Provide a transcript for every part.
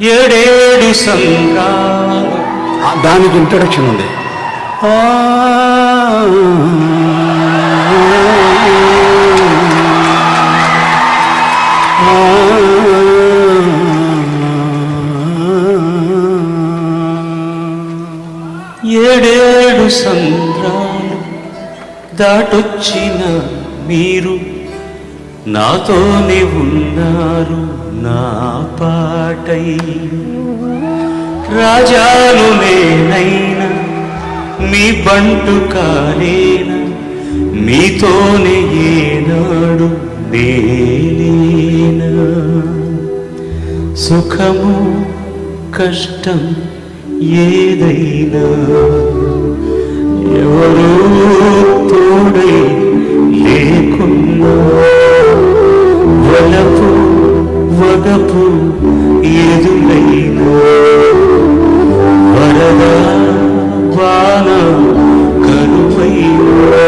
ఏడేడు సంగా దానికి ఇంట్రడక్షన్ ఉంది. ఏడేడు సంద్రాలు దాటొచ్చిన మీరు నాతోనే ఉన్నారు నా పాటై. రాజాలు నేనైనా మీ బంటు కాలేనా, మీతోనే ఏనాడు నేనేనా. సుఖము కష్టం ఏదైనా ఎవరు తోడై లేకున్నా, వలపు వగపు ఎదురైనా, వరద వాన కరువైనా,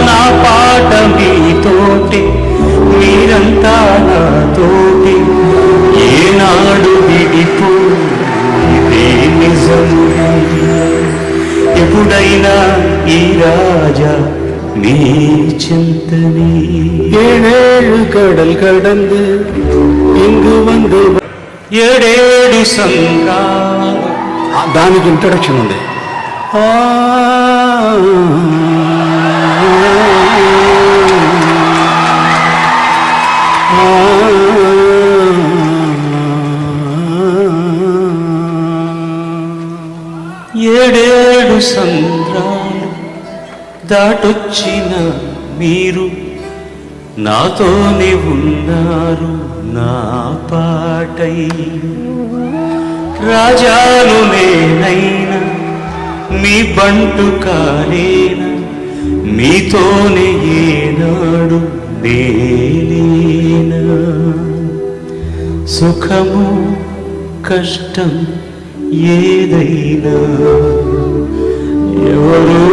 నా పాట మీతోటి మీరంతా నాతోటి ఏనాడు విడిపో ఇదే నిజం. ఎప్పుడైనా ఈ రాజా நீ చింతనే. ஏழேழு கடல் கடந்து இங்கு வந்து ఏడేడు సంగా దానికి ఇంట్రడక్షన్ ఉంది. ఏడేడు సంద్రాలు దాటొచ్చిన మీరు నాతోనే ఉన్నారు నా పాటై. రాజాలు నేనైనా మీ బంటు కాలేనా, మీతోనే ఏనాడు నేనేనా. సుఖము కష్టం ఏదైనా ఎవరు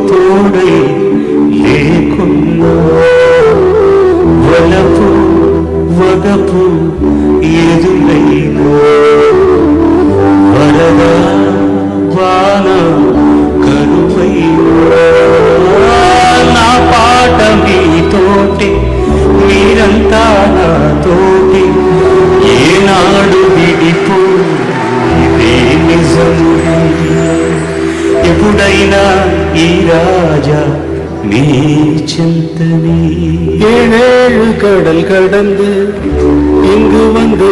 తోడై లేకున్నా, వలపు వగపు ఎదురైనా, వరద వాన కరువైనా, నా పాట మీతోటి మీరంతా నాతోటి ఏనాడు విడిపో ఇదే నిజం. ఎప్పుడైనా ఈ రాజా నీ చింతనే. ஏழேழு கடல் கடந்து இங்கு வந்து